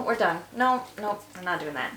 we're done. No, I'm not doing that.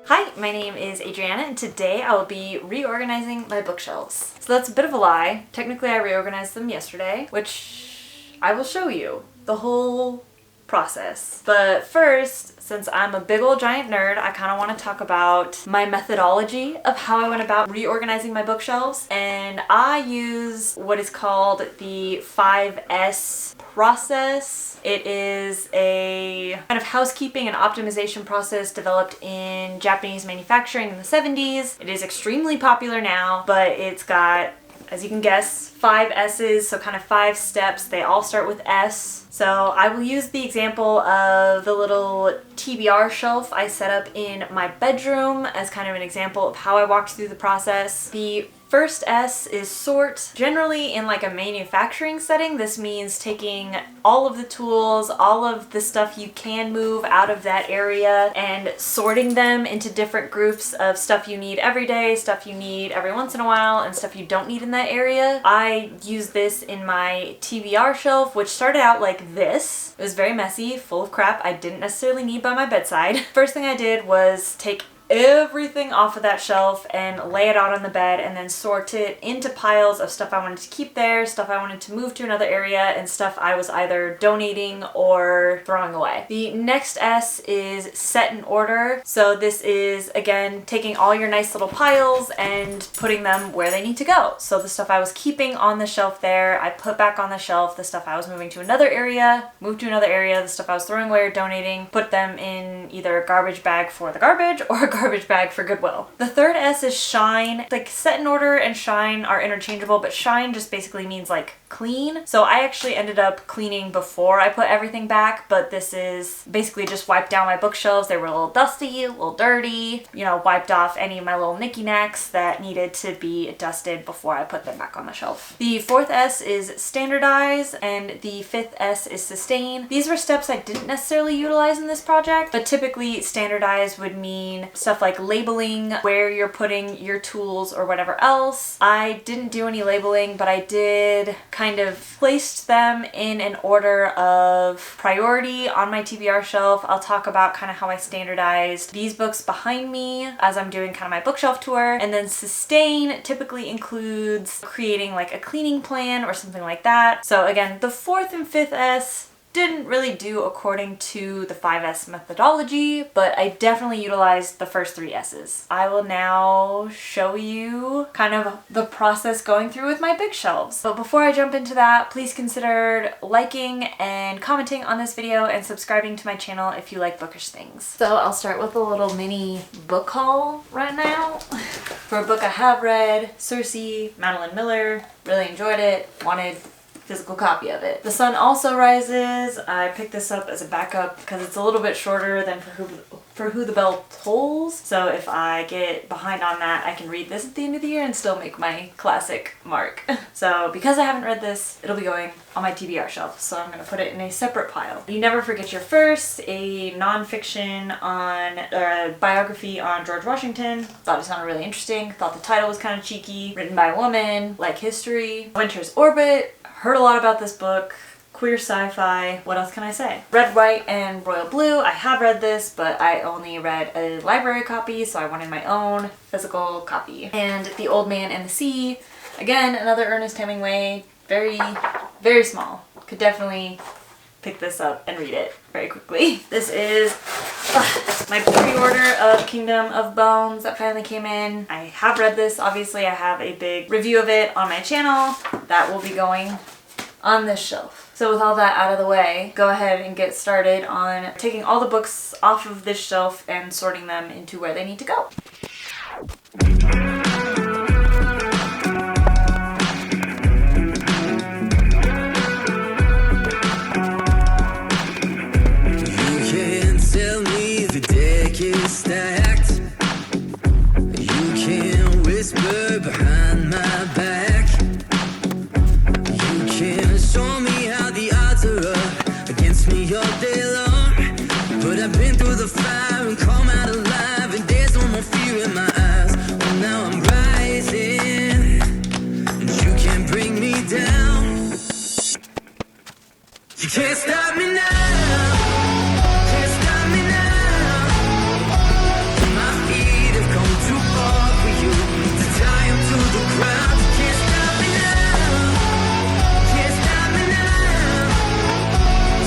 Hi, my name is Adriana, and today I will be reorganizing my bookshelves. So that's a bit of a lie. Technically, I reorganized them yesterday, which I will show you the whole process. But first, since I'm a big old giant nerd, I kind of want to talk about my methodology of how I went about reorganizing my bookshelves. And I use what is called the 5S process. It is a kind of housekeeping and optimization process developed in Japanese manufacturing in the 70s. It is extremely popular now, but it's got, as you can guess, 5 S's, so kind of 5 steps. They all start with S. So I will use the example of the little TBR shelf I set up in my bedroom as kind of an example of how I walked through the process. The first S is sort. Generally in like a manufacturing setting, this means taking all of the tools, all of the stuff you can move out of that area and sorting them into different groups of stuff you need every day, stuff you need every once in a while, and stuff you don't need in that area. I use this in my TBR shelf, which started out like this. It was very messy, full of crap I didn't necessarily need by my bedside. First thing I did was take everything off of that shelf and lay it out on the bed and then sort it into piles of stuff I wanted to keep there, stuff I wanted to move to another area, and stuff I was either donating or throwing away. The next S is set in order. So this is, again, taking all your nice little piles and putting them where they need to go. So the stuff I was keeping on the shelf there, I put back on the shelf. The stuff I was moving to another area, moved to another area. The stuff I was throwing away or donating, put them in either a garbage bag for the garbage or a garbage bag for Goodwill. The third S is shine. Like set in order and shine are interchangeable, but shine just basically means like clean. So I actually ended up cleaning before I put everything back, but this is basically just wiped down my bookshelves. They were a little dusty, a little dirty, you know, wiped off any of my little knicky knacks that needed to be dusted before I put them back on the shelf. The fourth S is standardize, and the fifth S is sustain. These were steps I didn't necessarily utilize in this project, but typically standardize would mean stuff like labeling where you're putting your tools or whatever else. I didn't do any labeling, but I did kind of placed them in an order of priority on my TBR shelf. I'll talk about kind of how I standardized these books behind me as I'm doing kind of my bookshelf tour. And then sustain typically includes creating like a cleaning plan or something like that. So again, the fourth and fifth S didn't really do according to the 5S methodology, but I definitely utilized the first 3 S's. I will now show you kind of the process going through with my bookshelves. But before I jump into that, please consider liking and commenting on this video and subscribing to my channel if you like bookish things. So I'll start with a little mini book haul right now. For a book I have read, Circe, Madeline Miller, really enjoyed it, wanted physical copy of it. The Sun Also Rises. I picked this up as a backup because it's a little bit shorter than For Who the Bell Tolls. So if I get behind on that, I can read this at the end of the year and still make my classic mark. So because I haven't read this, it'll be going on my TBR shelf. So I'm gonna put it in a separate pile. You Never Forget Your First, a nonfiction on, or a biography on George Washington. Thought it sounded really interesting. Thought the title was kind of cheeky. Written by a woman, like history. Winter's Orbit. Heard a lot about this book. Queer sci-fi. What else can I say? Red, White, and Royal Blue. I have read this, but I only read a library copy, so I wanted my own physical copy. And The Old Man and the Sea. Again, another Ernest Hemingway. Very, very small. Could definitely pick this up and read it very quickly. This is my pre-order of Kingdom of Bones that finally came in. I have read this. Obviously, I have a big review of it on my channel that will be going on this shelf. So with all that out of the way, go ahead and get started on taking all the books off of this shelf and sorting them into where they need to go. Stacked. You can whisper behind my back. You can show me how the odds are up against me all day long. But I've been through the fire and come out alive, and there's no more fear in my eyes. Oh, now I'm rising, and you can't bring me down. You can't stop me now. Can't stop me now. My feet have come too far for you to tie 'em to the ground. You can't stop me now. Can't stop me now.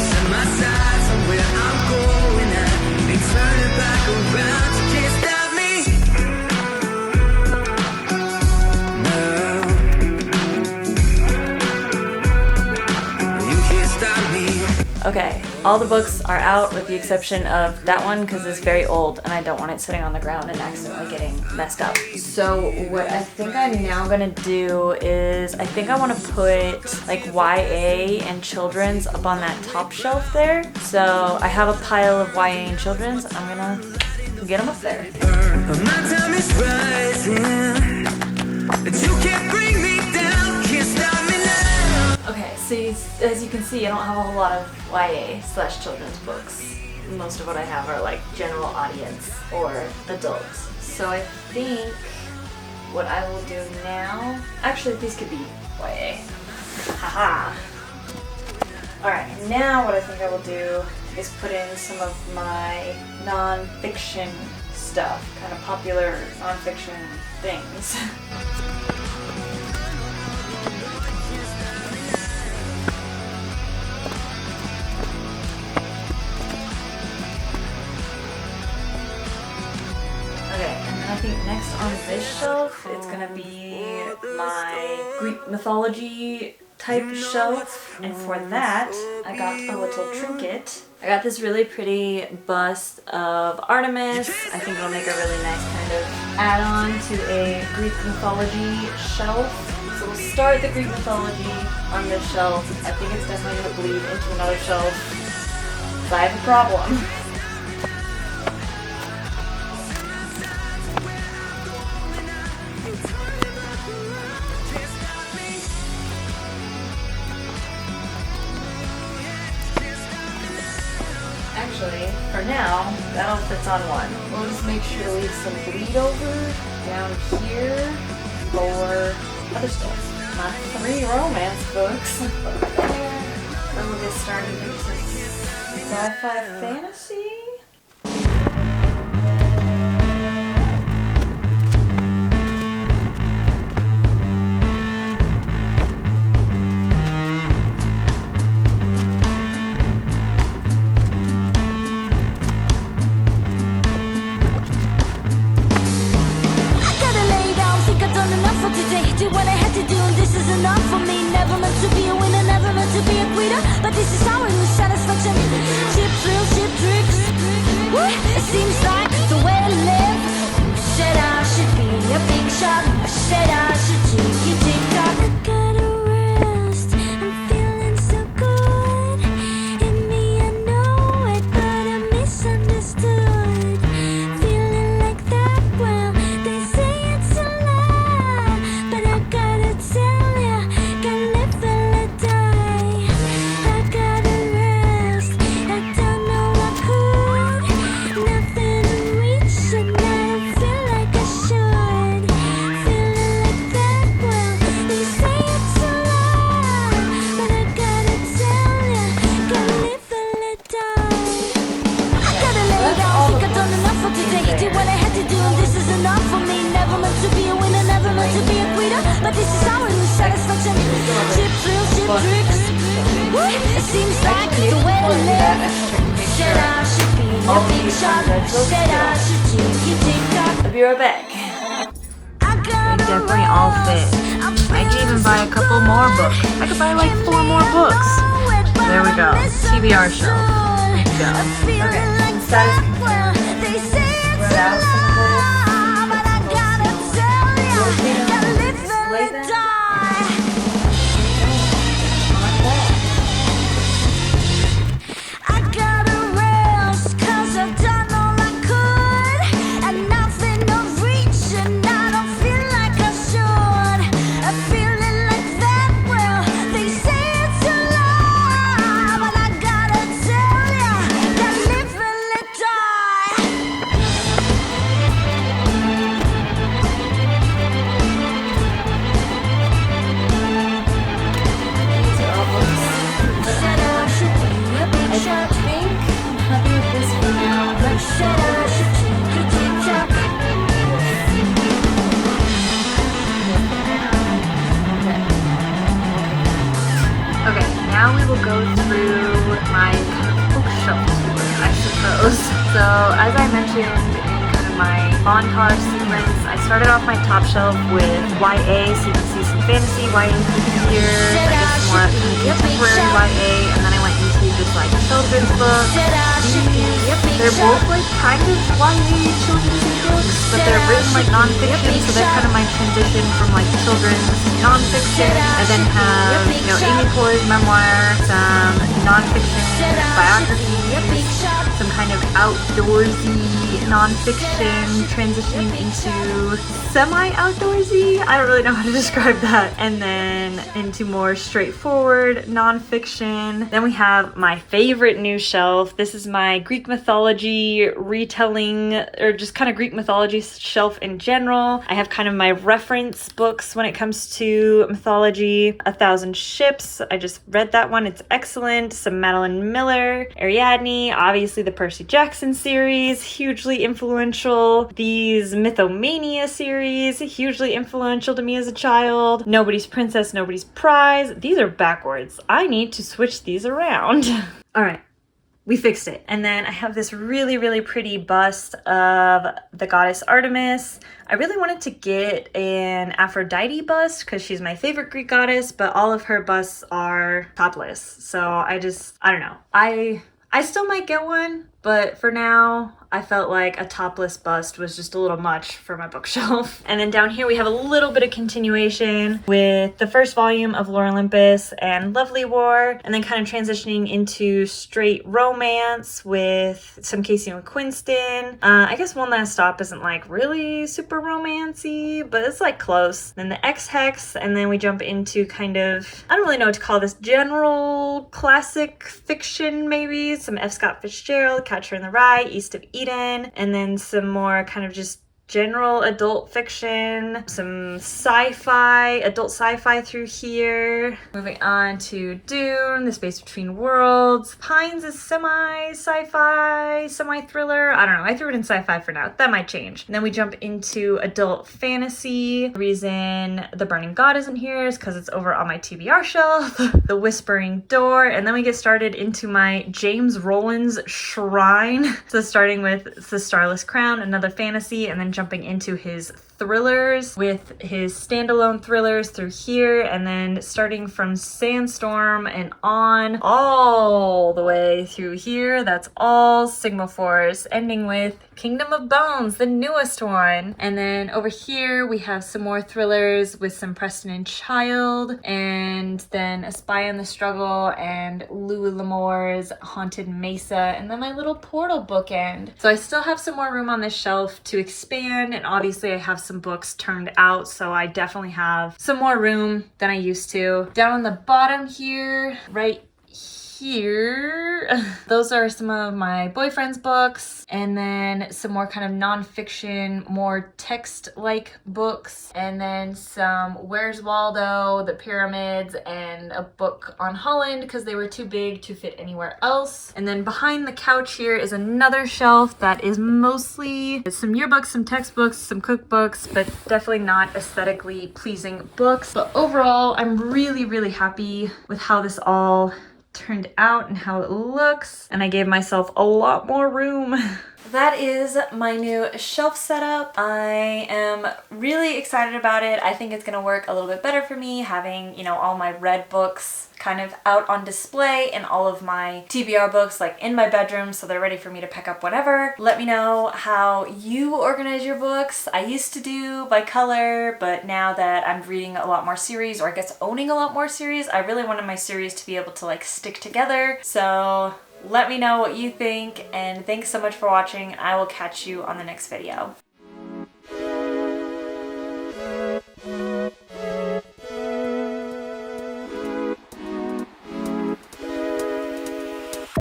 Set my sights on where I'm going at. Be turning back around. You can't stop me now. You can't stop me. Okay, all the books are out with the exception of that one because it's very old and I don't want it sitting on the ground and accidentally getting messed up. So what I think I'm now gonna do is I think I want to put like YA and children's up on that top shelf there. So I have a pile of YA and children's. I'm gonna get them up there. My time is rising, but you can't bring me down, can't stop me now. Okay, so as you can see, I don't have a whole lot of YA/children's books. Most of what I have are like general audience or adults. So I think what I will do now, actually these could be YA. Haha. Alright, now what I think I will do is put in some of my non-fiction stuff, kind of popular non-fiction things. Okay, and then I think next on this shelf, it's gonna be my Greek mythology type shelf. And for that, I got a little trinket. I got this really pretty bust of Artemis. I think it'll make a really nice kind of add-on to a Greek mythology shelf. So we'll start the Greek mythology on this shelf. I think it's definitely gonna bleed into another shelf. But I have a problem. Actually, for now, that all fits on one. We'll just make sure to leave some bleed over down here for other stuff. My 3 romance books. Then we'll get started into sci-fi fantasy. Do what I had to do, and this is enough for me. Never meant to be a winner, never meant to be a quitter, but this is how I lose satisfaction. Cheap thrills, cheap tricks. It seems like the way I live. Said I should be a big shot. Said I should take it TikTok. I gotta rest. I'm feeling so good. In me I know it, but I'm misunderstood. Feeling like that, well, they say it's a lie, but I gotta tell ya, gotta live and let die. I gotta rest. I don't know I could. Nothing to reach, and I don't feel like I should. Feeling like that, well, they say it's a lie, but I gotta tell ya, gotta live and let die. I gotta lay down, think I've done enough for today. Did what I had to do, and this is enough for me. Never meant to be a winner, never meant to be a quitter, but this is how I lose satisfaction. Cheap thrills, cheap tricks. It seems like the way I live. Said I should be a big shot. Said I should take it TikTok. I'll be right back. I gotta Definitely all fit. I could even buy a couple more books. I could buy like 4 more books. There we go. TBR shelf. Go. Okay, inside They say it's spread out some of this. but I gotta tell ya, Rotate them gotta and live display and them. die. Like that. I gotta rest, 'cause I've done all I could, and nothing to reach, and I don't feel like I should. I'm feeling like that, well, they say it's a lie, but I gotta tell ya, gotta live and let die. now we will go through my kind of bookshelf tour, I suppose. So as I mentioned in kind of my montage sequence, I started off my top shelf with YA, so you can see some fantasy YA through here, I guess more kind of contemporary YA, and then I went into just like children's books. They're both like kind of YA children's books, but they're written like nonfiction, so they're kind of my transition from like children's to nonfiction. I then have, you know, Amy Coy's memoir, some nonfiction biographies, some kind of outdoorsy nonfiction transitioning into semi-outdoorsy. I don't really know how to describe that. And then into more straightforward nonfiction. Then we have my favorite new shelf. This is my Greek mythology retelling, or just kind of Greek mythology shelf in general. I have kind of my reference books when it comes to mythology. 1,000 Ships. I just read that one. It's excellent. Some Madeline Miller, Ariadne, obviously the Percy Jackson series, hugely influential. These Mythomania series, hugely influential to me as a child. Nobody's Princess, Nobody's Prize. These are backwards. I need to switch these around. All right. We fixed it. And then I have this really, really pretty bust of the goddess Artemis. I really wanted to get an Aphrodite bust because she's my favorite Greek goddess, but all of her busts are topless. So I don't know. I still might get one, but for now, I felt like a topless bust was just a little much for my bookshelf. And then down here we have a little bit of continuation with the first volume of Lore Olympus and Lovely War, and then kind of transitioning into straight romance with some Casey McQuiston. I guess One Last Stop isn't like really super romancy, but it's like close. Then the X-Hex, and then we jump into kind of, I don't really know what to call this, general classic fiction maybe, some F. Scott Fitzgerald, Catcher in the Rye, East of Eden, and then some more kind of just general adult fiction, some sci-fi, adult sci-fi through here. Moving on to Dune, The Space Between Worlds. Pines is semi-sci-fi, semi-thriller. I don't know. I threw it in sci-fi for now. That might change. And then we jump into adult fantasy. The reason The Burning God isn't here is because it's over on my TBR shelf. The Whispering Door. And then we get started into my James Rowland's Shrine. So starting with The Starless Crown, another fantasy, and then jumping into his thrillers with his standalone thrillers through here, and then starting from Sandstorm and on all the way through here. That's all Sigma Force, ending with Kingdom of Bones, the newest one. And then over here we have some more thrillers with some Preston and Child, and then A Spy on the Struggle and Louis L'Amour's Haunted Mesa, and then my little Portal bookend. So I still have some more room on this shelf to expand, and obviously I have some books turned out, so I definitely have some more room than I used to. Down on the bottom here, right here, those are some of my boyfriend's books, and then some more kind of nonfiction, more text-like books, and then some Where's Waldo, The Pyramids, and a book on Holland because they were too big to fit anywhere else. And then behind the couch here is another shelf that is mostly some yearbooks, some textbooks, some cookbooks, but definitely not aesthetically pleasing books. But overall, I'm really, really happy with how this all turned out and how it looks, and I gave myself a lot more room. That is my new shelf setup. I am really excited about it. I think it's gonna work a little bit better for me having, you know, all my red books kind of out on display and all of my TBR books like in my bedroom so they're ready for me to pick up whenever. Let me know how you organize your books. I used to do by color, but now that I'm reading a lot more series, or I guess owning a lot more series, I really wanted my series to be able to like stick together. So let me know what you think, and thanks so much for watching. I will catch you on the next video.